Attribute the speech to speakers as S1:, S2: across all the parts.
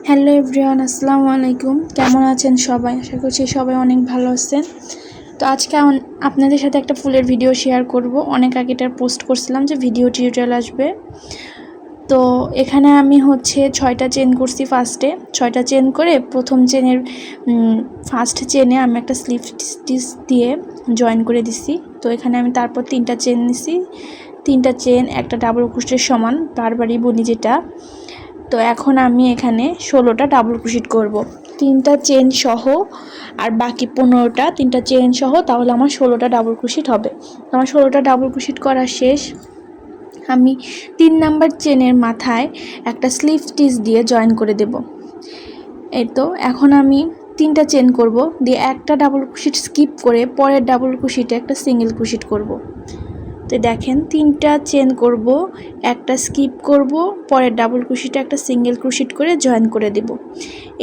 S1: Hello everyone, আসসালামু আলাইকুম। কেমন আছেন সবাই? আশা করছি সবাই অনেক ভালো আছেন। তো আজকে আপনাদের সাথে একটা ফুলের ভিডিও শেয়ার করব। অনেক আগে এটার পোস্ট করছিলাম যে ভিডিও টিউটোরিয়াল আসবে। তো এখানে আমি 6টা চেন করছি। ফার্স্টে 6টা চেন করে প্রথম চেনের ফার্স্ট চেনে আমি একটা স্লিপ স্টিচ দিয়ে জয়েন করে দিছি। তো এখানে আমি তারপর 3টা চেন নিছি। 3টা চেন একটা ডাবল ক্রোশের সমান, বারবারই বলি যেটা। তো এখন আমি এখানে 16টা ডাবল ক্রোশেট করব, 3টা চেন সহ। আর বাকি 15টা 3টা চেন সহ, তাহলে আমার 16টা ডাবল ক্রোশেট হবে। তো আমার 16টা ডাবল ক্রোশেট করা শেষ। আমি 3 নাম্বার চেনের মাথায় একটা স্লিপ স্টিচ দিয়ে জয়েন করে দেব। এই তো এখন আমি 3টা চেন করব, দিয়ে একটা ডাবল ক্রোশেট স্কিপ করে পরের ডাবল ক্রোশেটে একটা সিঙ্গেল ক্রোশেট করব। তো দেখেন 3টা চেন করব, একটা স্কিপ করব, পরের ডাবল ক্রোশেটে একটা সিঙ্গেল ক্রোশেট করে জয়েন করে দেব।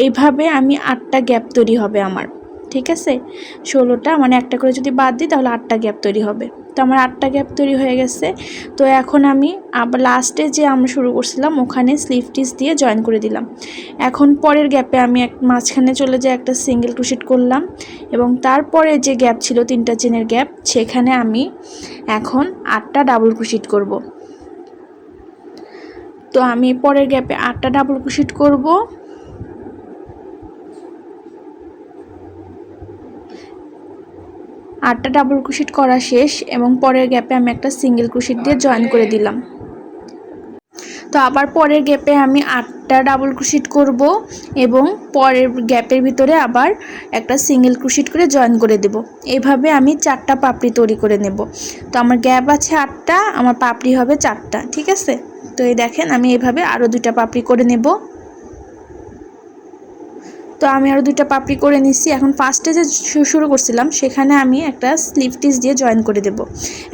S1: এইভাবে আমি 8টা গ্যাপ তৈরি হবে আমার। ঠিক আছে, 16টা মানে একটা করে যদি বাদ দিই তাহলে 8টা গ্যাপ তৈরি হবে। তো আমার 8টা গ্যাপ তৈরি হয়ে গেছে। তো এখন আমি আবার লাস্টে যে আমরা শুরু করছিলাম ওখানে স্লিপ স্টিচ দিয়ে জয়েন করে দিলাম। এখন পরের গ্যাপে আমি মাঝখানে চলে যাই, একটা সিঙ্গেল ক্রোশেট করলাম, এবং তারপরে যে গ্যাপ ছিল 3টা চেনের গ্যাপ, সেখানে আমি এখন 8টা ডাবল ক্রোশেট করব। তো আমি পরের গ্যাপে 8টা ডাবল ক্রোশেট করব। আটটা ডাবল ক্রোশেট করা শেষ, এবং পরের গ্যাপে আমি একটা সিঙ্গেল ক্রোশেট দিয়ে জয়েন করে দিলাম। তো আবার পরের গ্যাপে আমি 8টা ডাবল ক্রোশেট করব, এবং পরের গ্যাপের ভিতরে আবার একটা সিঙ্গেল ক্রোশেট করে জয়েন করে দেব। এইভাবে আমি 4টা পাপড়ি তৈরি করে নেব। তো আমার গ্যাপ আছে 8টা, আমার পাপড়ি হবে 4টা। ঠিক আছে, তো এই দেখেন আমি এইভাবে আরও 2টা পাপড়ি করে নেব। তো আমি আরও 2টা পাপড়ি করে নিচ্ছি। এখন ফার্স্টে যে শুরু করছিলাম সেখানে আমি একটা স্লিপ স্টিচ দিয়ে জয়েন করে দেব।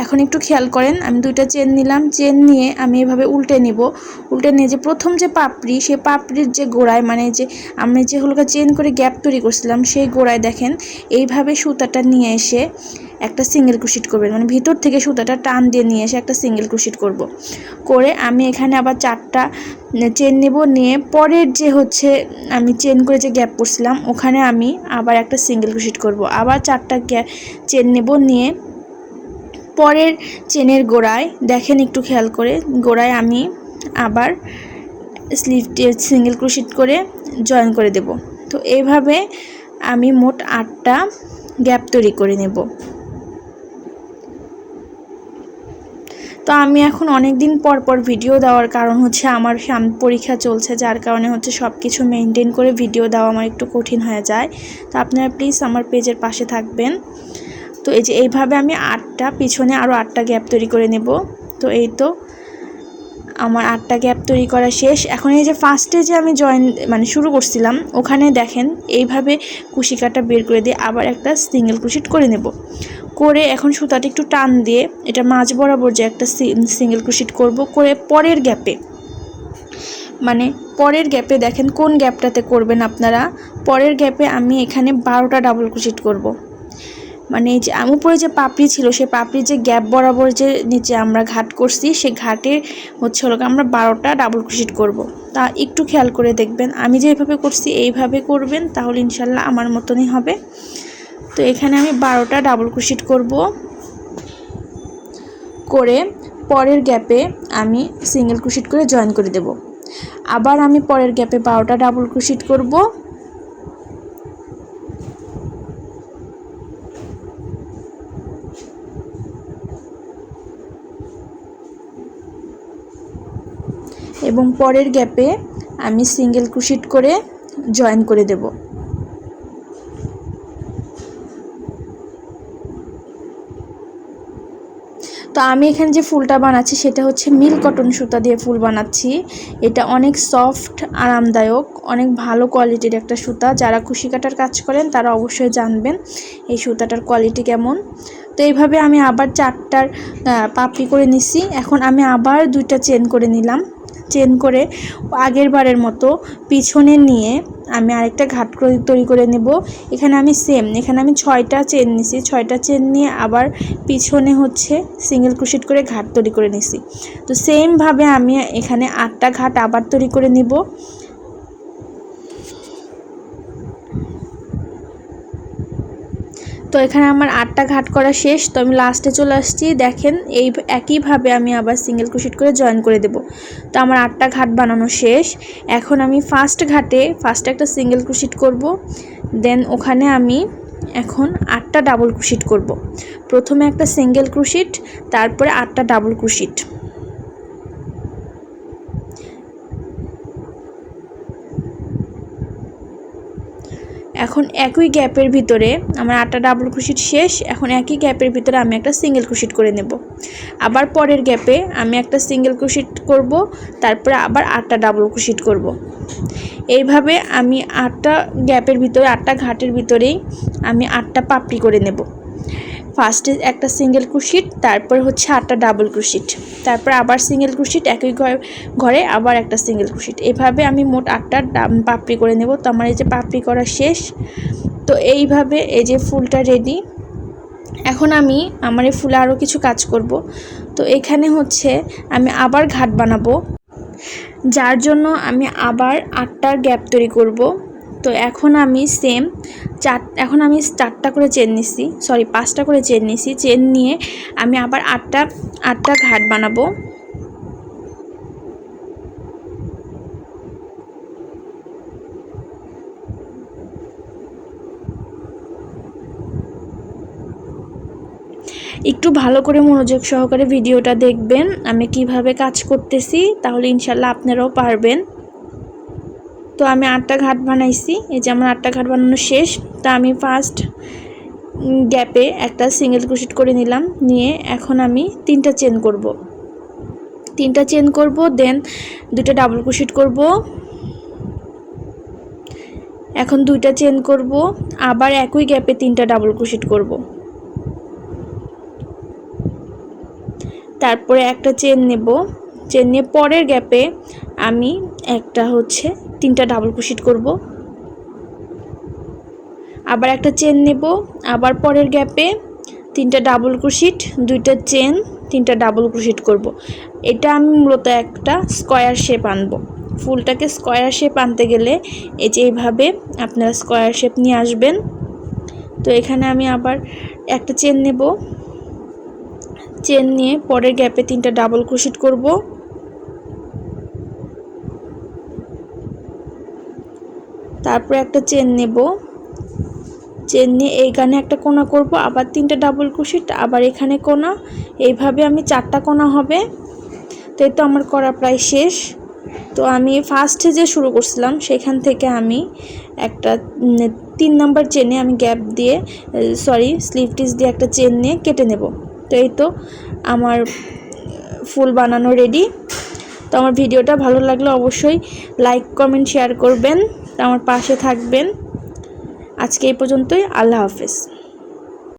S1: এখন একটু খেয়াল করেন, আমি 2টা চেন নিলাম, চেন নিয়ে আমি এভাবে উল্টে নিব। উল্টে নিয়ে যে প্রথম যে পাপড়ি, সেই পাপড়ির যে গোড়ায়, মানে যে আমি যে হলুকা চেন করে গ্যাপ তৈরি করছিলাম, সেই গোড়ায় দেখেন এইভাবে সুতাটা নিয়ে এসে একটা সিঙ্গেল ক্রোশেট করবেন, মানে ভিতর থেকে সুতাটা টান দিয়ে নিয়ে এসে একটা সিঙ্গেল ক্রোশেট করব। করে আমি এখানে আবার 4টা চেন নেব, নিয়ে পরের যে আমি চেন করে যে গ্যাপ করছিলাম ওখানে আমি আবার একটা সিঙ্গেল ক্রোশেট করব। আবার 4টা চেন নেব, নিয়ে পরের চেনের গোড়ায় দেখেন একটু খেয়াল করে, গোড়ায় আমি আবার সিঙ্গেল ক্রোশেট করে জয়েন করে দেব। তো এইভাবে আমি মোট 8টা গ্যাপ তৈরি করে নেব। তো আমি এখন অনেক দিন পর পর ভিডিও দেওয়ার কারণ আমার পরীক্ষা চলছে, যার কারণে সব কিছু মেনটেন করে ভিডিও দেওয়া আমার একটু কঠিন হয়ে যায়। তো আপনারা প্লিজ আমার পেজের পাশে থাকবেন। তো এই যে এইভাবে আমি 8টা, পিছনে আরও 8টা গ্যাপ তৈরি করে নেব। তো এই তো আমার 8টা গ্যাপ তৈরি করা শেষ। এখন এই যে ফার্স্টে যে আমি শুরু করছিলাম ওখানে দেখেন এইভাবে কুশি কাটা বের করে দিয়ে আবার একটা সিঙ্গেল ক্রোশেট করে নেব। করে এখন সুতাটা একটু টান দিয়ে এটা মাঝ বরাবর যে একটা সিঙ্গেল ক্রোশেট করব। করে পরের গ্যাপে দেখেন কোন গ্যাপটাতে করবেন আপনারা। পরের গ্যাপে আমি এখানে 12টা ডাবল ক্রোশেট করব। মানে এই যে উপরে যে পাপড়ি ছিল, সেই পাপড়ির যে গ্যাপ বরাবর যে নিচে আমরা ঘাট করছি, সেই ঘাটে আমরা 12টা ডাবল ক্রোশেট করব। তা একটু খেয়াল করে দেখবেন, আমি যেভাবে করছি এইভাবে করবেন, তাহলে ইনশাল্লাহ আমার মতনই হবে। তো এখানে আমি 12টা ডাবল ক্রোশেট করব। করে পরের গ্যাপে আমি সিঙ্গেল ক্রোশেট করে জয়েন করে দেব। আবার আমি পরের গ্যাপে 12টা ডাবল ক্রোশেট করব। এবং পরের গ্যাপে আমি সিঙ্গেল ক্রোশেট করে জয়েন করে দেব। তো আমি এখানে যে ফুলটা বানাচ্ছি সেটা মিল কটন সুতা দিয়ে ফুল বানাচ্ছি। এটা অনেক সফট, আরামদায়ক, অনেক ভালো কোয়ালিটির একটা সুতা। যারা কুশি কাটার কাজ করেন তারা অবশ্যই জানবেন এই সুতাটার কোয়ালিটি কেমন। তো এইভাবে আমি আবার 4টার পাপড়ি করে নিছি। এখন আমি আবার 2টা চেন করে নিলাম। চেন করে আগের বারের মতো পিছনে নিয়ে আমি আরেকটা ঘাট তৈরি করে নেব। এখানে আমি 6টা চেন নিছি। 6টা চেন নিয়ে আবার পিছনে সিঙ্গেল ক্রোশেট করে ঘাট তৈরি করে নিছি। তো সেমভাবে আমি এখানে 8টা ঘাট আবার তৈরি করে নিব। তো এখানে আমার 8টা ঘাট করা শেষ। তো আমি লাস্টে চলে আসছি। দেখেন এই একইভাবে আমি আবার সিঙ্গেল ক্রোশেট করে জয়েন করে দেব। তো আমার 8টা ঘাট বানানো শেষ। এখন আমি ফার্স্টে একটা সিঙ্গেল ক্রোশেট করব, দেন ওখানে আমি এখন 8টা ডাবল ক্রোশেট করব। প্রথমে একটা সিঙ্গেল ক্রোশেট, তারপরে 8টা ডাবল ক্রোশেট। এখন একই গ্যাপের ভিতরে আমার 8টা ডাবল ক্রোশেট শেষ। এখন একই গ্যাপের ভিতরে আমি একটা সিঙ্গেল ক্রোশেট করে নেব। আবার পরের গ্যাপে আমি একটা সিঙ্গেল ক্রোশেট করব, তারপরে আবার 8টা ডাবল ক্রোশেট করব। এইভাবে আমি 8টা গ্যাপের ভিতরে 8টা ঘাটের ভিতরেই আমি 8টা পাপড়ি করে নেব। ফার্স্টে একটা সিঙ্গেল ক্রোশেট, তারপর হচ্ছে 8টা ডাবল ক্রোশেট, তারপর আবার সিঙ্গেল ক্রোশেট, একই ঘরে আবার একটা সিঙ্গেল ক্রোশেট। এভাবে আমি মোট 8টা পাপড়ি করে নেব। তো আমার এই যে পাপড়ি করা শেষ। তো এইভাবে এই যে ফুলটা রেডি। এখন আমি আমার এই ফুলে আরও কিছু কাজ করব। তো এখানে হচ্ছে আমি আবার ঘাট বানাবো, যার জন্য আমি আবার 8টার গ্যাপ তৈরি করব। তো এখন আমি এখন আমি 4টা করে চেন নিছি, 5টা করে চেন নিছি। চেন নিয়ে আমি আবার 8টা ঘাট বানাবো। একটু ভালো করে মনোযোগ সহকারে ভিডিওটা দেখবেন আমি কিভাবে কাজ করতেছি, তাহলে ইনশাল্লাহ আপনারাও পারবেন। তো আমি 8টা ঘাট বানাইছি। এই যে আমার 8টা ঘাট বানানো শেষ। তা আমি ফার্স্ট গ্যাপে একটা সিঙ্গেল ক্রোশেট করে নিলাম, নিয়ে এখন আমি 3টা চেন করব। 3টা চেন করব, দেন 2টা ডাবল ক্রোশেট করব। এখন 2টা চেন করব, আবার একই গ্যাপে 3টা ডাবল ক্রোশেট করব। তারপরে একটা চেন নেব, চেন নিয়ে পরের গ্যাপে আমি একটা হচ্ছে 3টা ডাবল ক্রোশেট করব। আবার একটা চেন নেব, আবার পরের গ্যাপে 3টা ডাবল ক্রোশেট, 2টা চেন, 3টা ডাবল ক্রোশেট করব। এটা আমি মূলত একটা স্কয়ার শেপ আনব। ফুলটাকে স্কয়ার শেপ আনতে গেলে এই যে এইভাবে আপনারা স্কয়ার শেপ নিয়ে আসবেন। তো এখানে আমি আবার একটা চেন নেব, চেন নিয়ে পরের গ্যাপে 3টা ডাবল ক্রোশেট করব। তারপর একটা চেন নেব, চেন নিয়ে এইখানে একটা কোণা করব, আবার 3টা ডাবল ক্রোশেট, আবার এখানে কোণা। এইভাবে আমি 4টা কোণা হবে। তো এই তো আমার করা প্রায় শেষ। তো আমি ফার্স্টে যে শুরু করছিলাম সেখান থেকে আমি একটা 3 নাম্বার চেনে আমি গ্যাপ দিয়ে স্লিপ স্টিচ দিয়ে একটা চেন নিয়ে কেটে নেব। তো এই তো আমার ফুল বানানো রেডি। তো আমার ভিডিওটা ভালো লাগলে অবশ্যই লাইক কমেন্ট শেয়ার করবেন, আমার পাশে থাকবেন। আজকে এই পর্যন্তই। আল্লাহ হাফেজ।